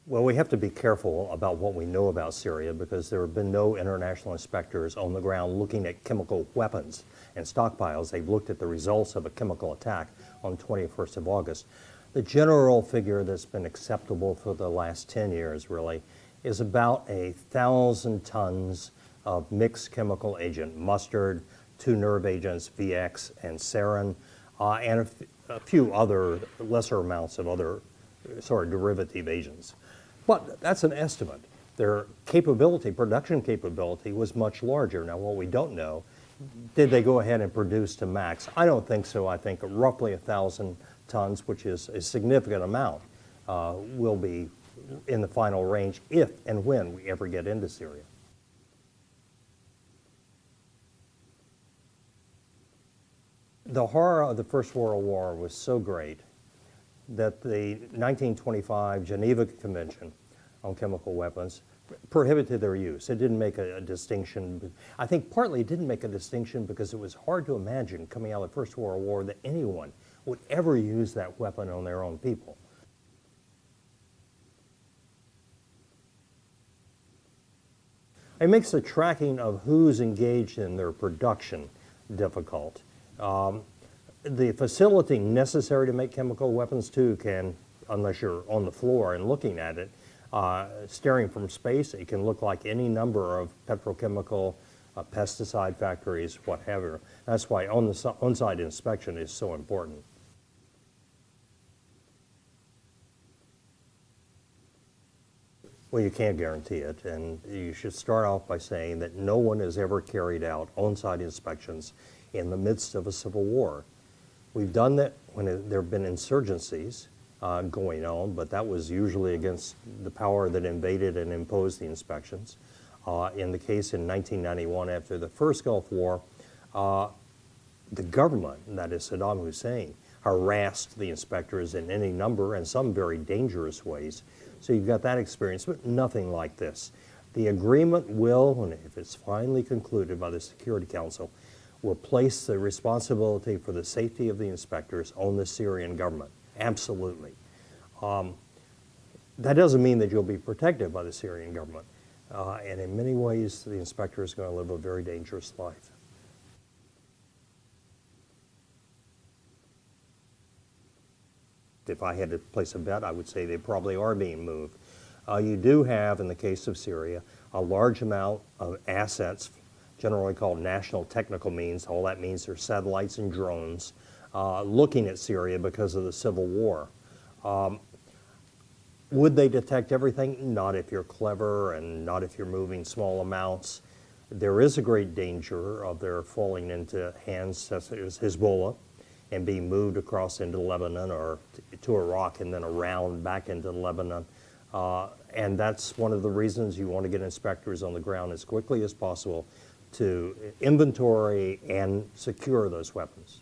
Well, we have to be careful about what we know about Syria because there have been no international inspectors on the ground looking at chemical weapons and stockpiles. They've looked at the results of a chemical attack on 21st of August. The general figure that's been acceptable for the last 10 years, really, is about 1,000 tons of mixed chemical agent, mustard, 2 nerve agents, VX and sarin, and a few other lesser amounts of other sort of derivative agents. But that's an estimate. Their capability, production capability, was much larger. Now, what we don't know, did they go ahead and produce to max? I don't think so. I think roughly 1,000 tons, which is a significant amount, will be in the final range if and when we ever get into Syria. The horror of the First World War was so great that the 1925 Geneva Convention on Chemical Weapons prohibited their use. It didn't make a distinction. I think partly it didn't make a distinction because it was hard to imagine coming out of the First World War that anyone would ever use that weapon on their own people. It makes the tracking of who's engaged in their production difficult. The facility necessary to make chemical weapons too can, unless you're on the floor and looking at it, staring from space, it can look like any number of petrochemical, pesticide factories, what have you. That's why on-site inspection is so important. Well, you can't guarantee it, and you should start off by saying that no one has ever carried out on-site inspections in the midst of a civil war. We've done that when there have been insurgencies going on, but that was usually against the power that invaded and imposed the inspections. In the case in 1991, after the first Gulf War, the government, that is Saddam Hussein, harassed the inspectors in any number and some very dangerous ways. So you've got that experience, but nothing like this. The agreement will, if it's finally concluded by the Security Council, will place the responsibility for the safety of the inspectors on the Syrian government. Absolutely. That doesn't mean that you'll be protected by the Syrian government. And in many ways, the inspector is going to live a very dangerous life. If I had to place a bet, I would say they probably are being moved. You do have, in the case of Syria, a large amount of assets, generally called national technical means. All that means are satellites and drones looking at Syria because of the civil war. Would they detect everything? Not if you're clever and not if you're moving small amounts. There is a great danger of their falling into hands such as Hezbollah and being moved across into Lebanon or to Iraq and then around back into Lebanon. And that's one of the reasons you want to get inspectors on the ground as quickly as possible to inventory and secure those weapons.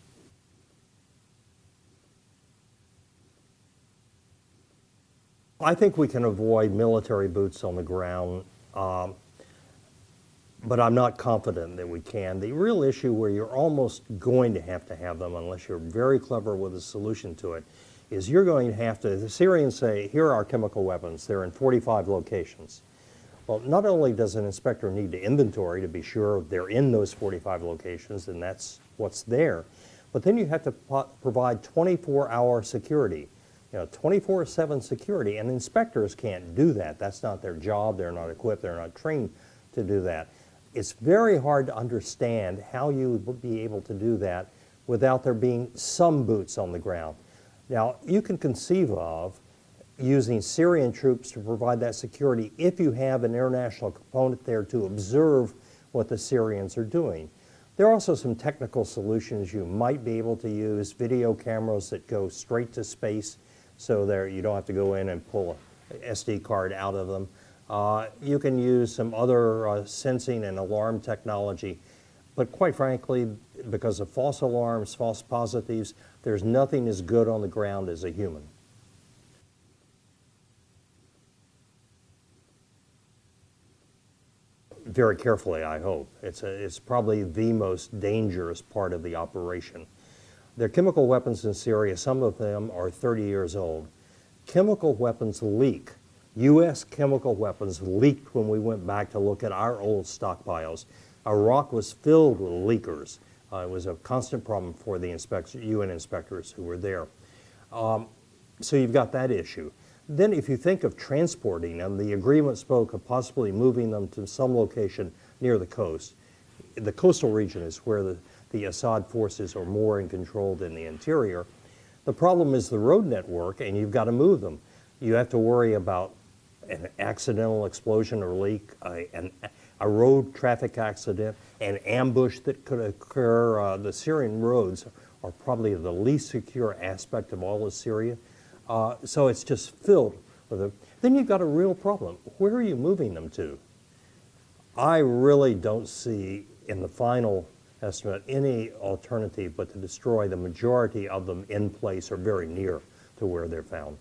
I think we can avoid military boots on the ground, but I'm not confident that we can. The real issue where you're almost going to have them unless you're very clever with a solution to it is you're going to have to, the Syrians say, here are our chemical weapons. They're in 45 locations. Well, not only does an inspector need to inventory to be sure they're in those 45 locations and that's what's there, but then you have to provide 24-hour security. 24/7 security, and inspectors can't do that. That's not their job. They're not equipped. They're not trained to do that. It's very hard to understand how you would be able to do that without there being some boots on the ground. Now, you can conceive of using Syrian troops to provide that security if you have an international component there to observe what the Syrians are doing. There are also some technical solutions you might be able to use, video cameras that go straight to space, so there you don't have to go in and pull an SD card out of them. You can use some other sensing and alarm technology, but quite frankly, because of false alarms, false positives, there's nothing as good on the ground as a human. Very carefully, I hope. It's probably the most dangerous part of the operation. Their chemical weapons in Syria, some of them are 30 years old. Chemical weapons leak U.S. chemical weapons leaked when we went back to look at our old stockpiles. Iraq was filled with leakers. It was a constant problem for the UN inspectors who were there. So you've got that issue. Then if you think of transporting them, the agreement spoke of possibly moving them to some location near the coast. The coastal region is where the Assad forces are more in control than the interior. The problem is the road network, and you've got to move them. You have to worry about an accidental explosion or leak, a road traffic accident, an ambush that could occur. The Syrian roads are probably the least secure aspect of all of Syria. So it's just filled with them. Then you've got a real problem. Where are you moving them to? I really don't see in the final estimate any alternative but to destroy the majority of them in place or very near to where they're found.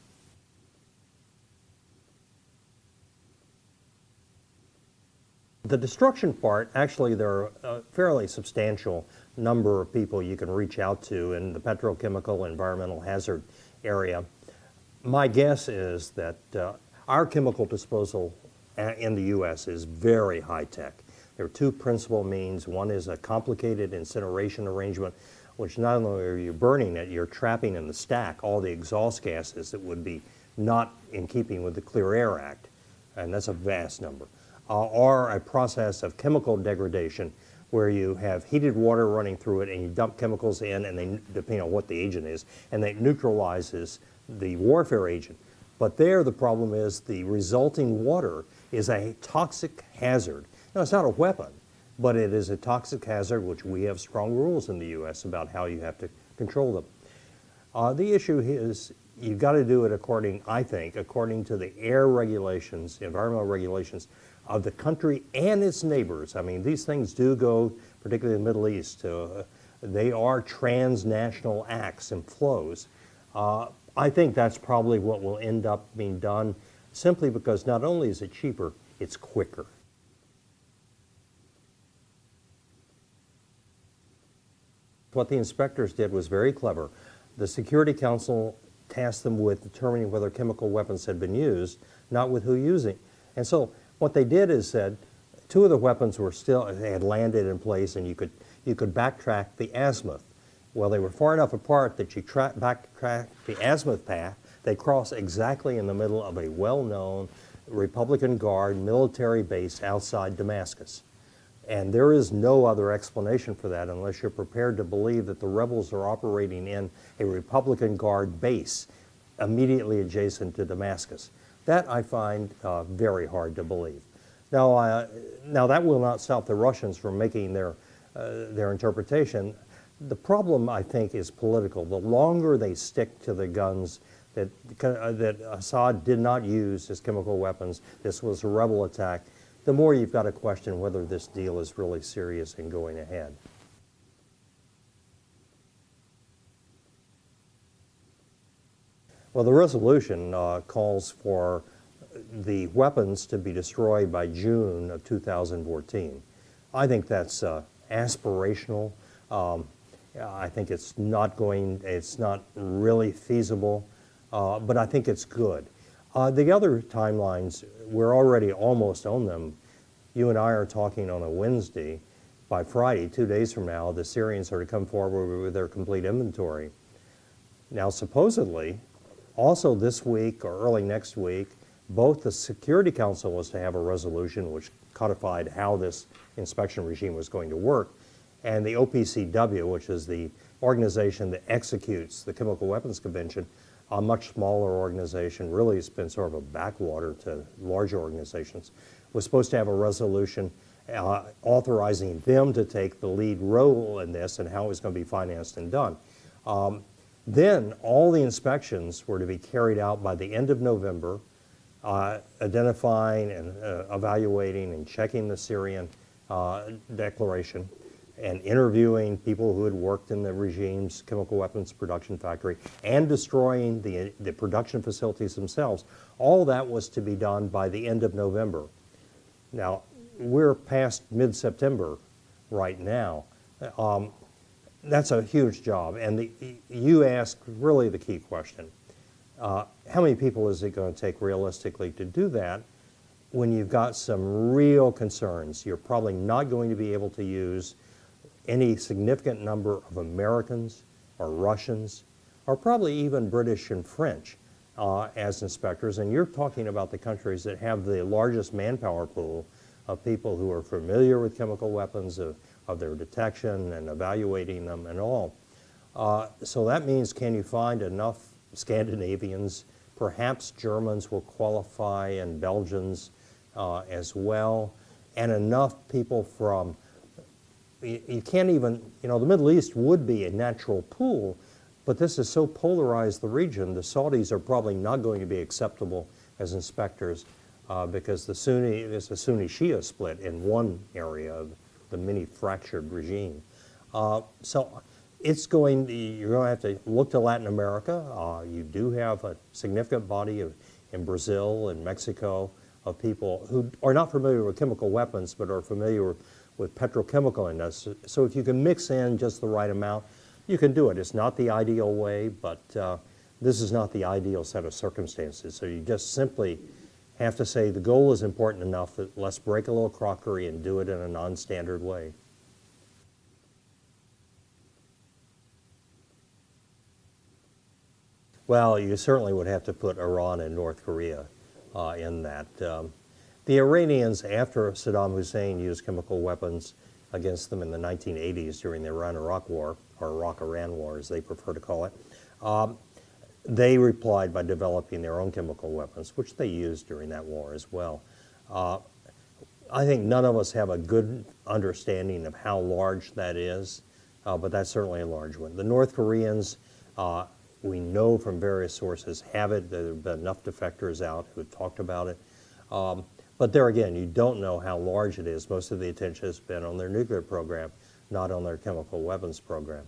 The destruction part, actually there are a fairly substantial number of people you can reach out to in the petrochemical environmental hazard area. My guess is that our chemical disposal in the U.S. is very high-tech. There are two principal means. One is a complicated incineration arrangement, which not only are you burning it, you're trapping in the stack all the exhaust gases that would be not in keeping with the Clear Air Act, and that's a vast number. Or a process of chemical degradation where you have heated water running through it and you dump chemicals in, and they, depending on what the agent is, and that neutralizes the warfare agent. But there the problem is the resulting water is a toxic hazard. Now it's not a weapon, but it is a toxic hazard which we have strong rules in the U.S. about how you have to control them. The issue is you've got to do it according, I think, according to the air regulations, environmental regulations of the country and its neighbors. I mean, these things do go, particularly in the Middle East, they are transnational acts and flows. I think that's probably what will end up being done simply because not only is it cheaper, it's quicker. What the inspectors did was very clever. The Security Council tasked them with determining whether chemical weapons had been used, not with who using. And so what they did is said two of the weapons were still, they had landed in place and you could backtrack the azimuth. Well, they were far enough apart that you backtrack the azimuth path. They cross exactly in the middle of a well-known Republican Guard military base outside Damascus. And there is no other explanation for that unless you're prepared to believe that the rebels are operating in a Republican Guard base immediately adjacent to Damascus. That I find very hard to believe. Now that will not stop the Russians from making their interpretation. The problem, I think, is political. The longer they stick to the guns that Assad did not use as chemical weapons, this was a rebel attack, the more you've got to question whether this deal is really serious and going ahead. Well, the resolution calls for the weapons to be destroyed by June of 2014. I think that's aspirational. I think it's not really feasible, but I think it's good. The other timelines, we're already almost on them. You and I are talking on a Wednesday. By Friday, 2 days from now, the Syrians are to come forward with their complete inventory. Now, supposedly, also this week or early next week, both the Security Council was to have a resolution which codified how this inspection regime was going to work, and the OPCW, which is the organization that executes the Chemical Weapons Convention, a much smaller organization, really has been sort of a backwater to larger organizations, was supposed to have a resolution authorizing them to take the lead role in this and how it was going to be financed and done. Then all the inspections were to be carried out by the end of November, identifying and evaluating and checking the Syrian declaration and interviewing people who had worked in the regime's chemical weapons production factory and destroying the production facilities themselves. All that was to be done by the end of November. Now, we're past mid-September right now. That's a huge job. And you asked really the key question. How many people is it going to take realistically to do that when you've got some real concerns? You're probably not going to be able to use any significant number of Americans or Russians or probably even British and French as inspectors. And you're talking about the countries that have the largest manpower pool of people who are familiar with chemical weapons, of their detection and evaluating them and all. So that means, can you find enough Scandinavians? Perhaps Germans will qualify, and Belgians as well, and enough people from, you can't even, the Middle East would be a natural pool, but this is so polarized the region, the Saudis are probably not going to be acceptable as inspectors because there's a Sunni-Shia split in one area of the mini fractured regime. So you're going to have to look to Latin America. You do have a significant body in Brazil and Mexico of people who are not familiar with chemical weapons but are familiar with petrochemical industry. So if you can mix in just the right amount, you can do it. It's not the ideal way, but this is not the ideal set of circumstances. So you just simply have to say the goal is important enough that let's break a little crockery and do it in a non-standard way. Well, you certainly would have to put Iran and North Korea in that. The Iranians, after Saddam Hussein used chemical weapons against them in the 1980s during the Iran-Iraq War, or Iraq-Iran War as they prefer to call it, they replied by developing their own chemical weapons, which they used during that war as well. I think none of us have a good understanding of how large that is, but that's certainly a large one. The North Koreans, we know from various sources, have it. There have been enough defectors out who have talked about it. But there again, you don't know how large it is. Most of the attention has been on their nuclear program, not on their chemical weapons program.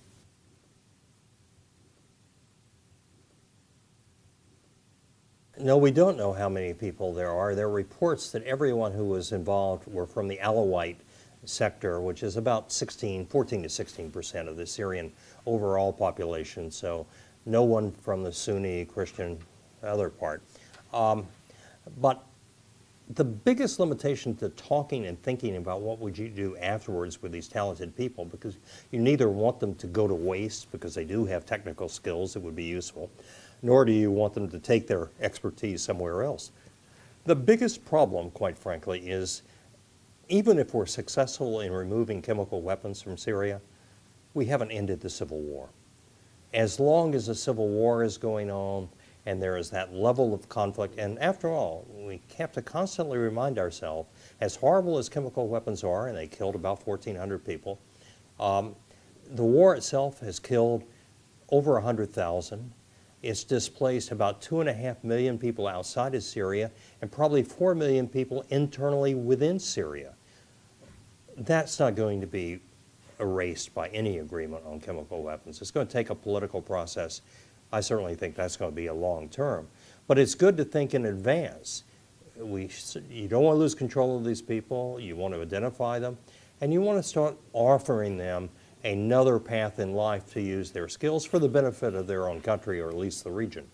No, we don't know how many people there are. There are reports that everyone who was involved were from the Alawite sector, which is about 14 to 16% of the Syrian overall population. So no one from the Sunni Christian other part. But the biggest limitation to talking and thinking about what would you do afterwards with these talented people, because you neither want them to go to waste because they do have technical skills that would be useful, nor do you want them to take their expertise somewhere else. The biggest problem, quite frankly, is even if we're successful in removing chemical weapons from Syria, we haven't ended the civil war. As long as the civil war is going on and there is that level of conflict, and after all, we have to constantly remind ourselves, as horrible as chemical weapons are, and they killed about 1,400 people, the war itself has killed over 100,000. It's displaced about 2.5 million people outside of Syria and probably 4 million people internally within Syria. That's not going to be erased by any agreement on chemical weapons. It's going to take a political process. I certainly think that's going to be a long term. But it's good to think in advance. You don't want to lose control of these people. You want to identify them. And you want to start offering them another path in life to use their skills for the benefit of their own country, or at least the region.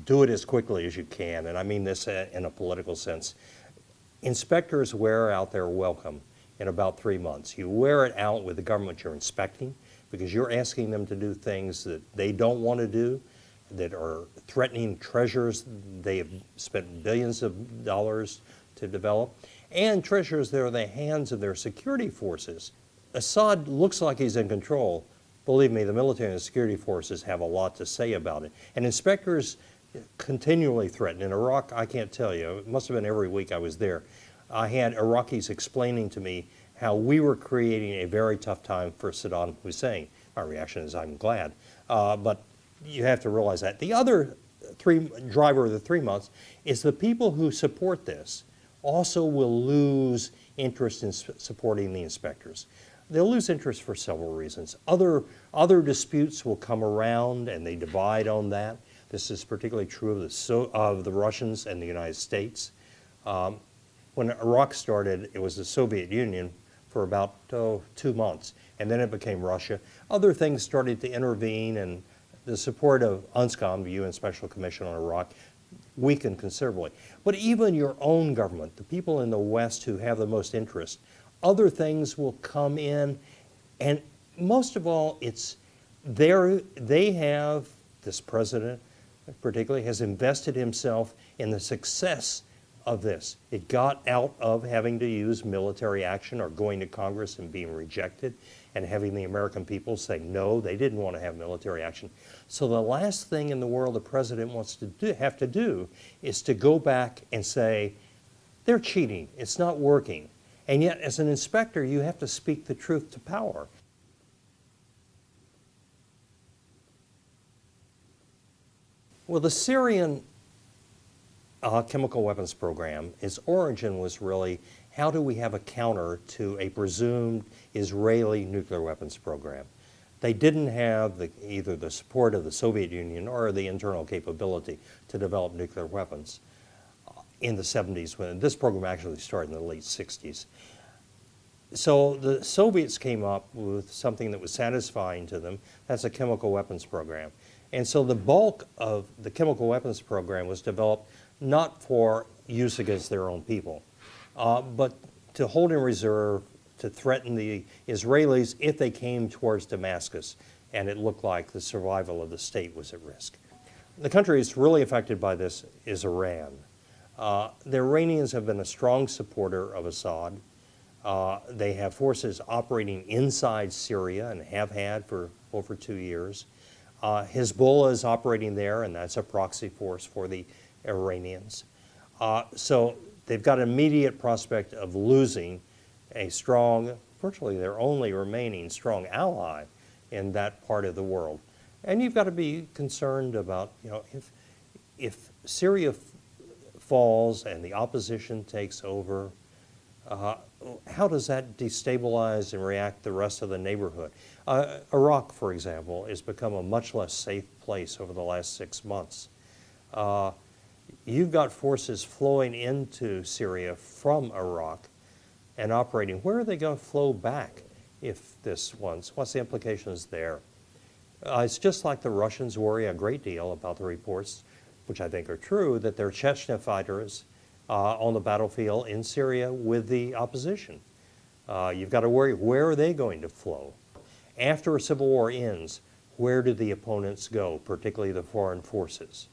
Do it as quickly as you can, and I mean this in a political sense. Inspectors wear out their welcome in about 3 months. You wear it out with the government you're inspecting because you're asking them to do things that they don't want to do, that are threatening treasures they have spent billions of dollars to develop, and treasures that are in the hands of their security forces. Assad looks like he's in control. Believe me, the military and the security forces have a lot to say about it. And inspectors continually threaten. In Iraq, I can't tell you, it must have been every week I was there. I had Iraqis explaining to me how we were creating a very tough time for Saddam Hussein. My reaction is, I'm glad. But you have to realize that. The other driver of the 3 months is the people who support this also will lose interest in supporting the inspectors. They'll lose interest for several reasons. Other disputes will come around and they divide on that. This is particularly true of the Russians and the United States. When Iraq started, it was the Soviet Union for about 2 months, and then it became Russia. Other things started to intervene, and the support of UNSCOM, the UN Special Commission on Iraq, weakened considerably. But even your own government, the people in the West who have the most interest, other things will come in, and most of all, they have, this president particularly, has invested himself in the success of this. It got out of having to use military action or going to Congress and being rejected and having the American people say no, they didn't want to have military action. So the last thing in the world the president wants to have to do is to go back and say, they're cheating, it's not working. And yet, as an inspector, you have to speak the truth to power. Well, the Syrian chemical weapons program, its origin was really, how do we have a counter to a presumed Israeli nuclear weapons program? They didn't have either the support of the Soviet Union or the internal capability to develop nuclear weapons in the 70s, when this program actually started in the late 60s. So the Soviets came up with something that was satisfying to them. That's a chemical weapons program. And so the bulk of the chemical weapons program was developed not for use against their own people, but to hold in reserve, to threaten the Israelis if they came towards Damascus and it looked like the survival of the state was at risk. The country that's really affected by this is Iran. The Iranians have been a strong supporter of Assad. They have forces operating inside Syria and have had for over 2 years. Hezbollah is operating there, and that's a proxy force for the Iranians. So they've got an immediate prospect of losing a strong, virtually their only remaining strong ally in that part of the world. And you've got to be concerned about, if Syria falls and the opposition takes over, how does that destabilize and react the rest of the neighborhood? Iraq, for example, has become a much less safe place over the last 6 months. You've got forces flowing into Syria from Iraq and operating. Where are they going to flow back if this once? What's the implications there? It's just like the Russians worry a great deal about the reports, which I think are true, that they're Chechen fighters on the battlefield in Syria with the opposition. You've got to worry, where are they going to flow? After a civil war ends, where do the opponents go, particularly the foreign forces?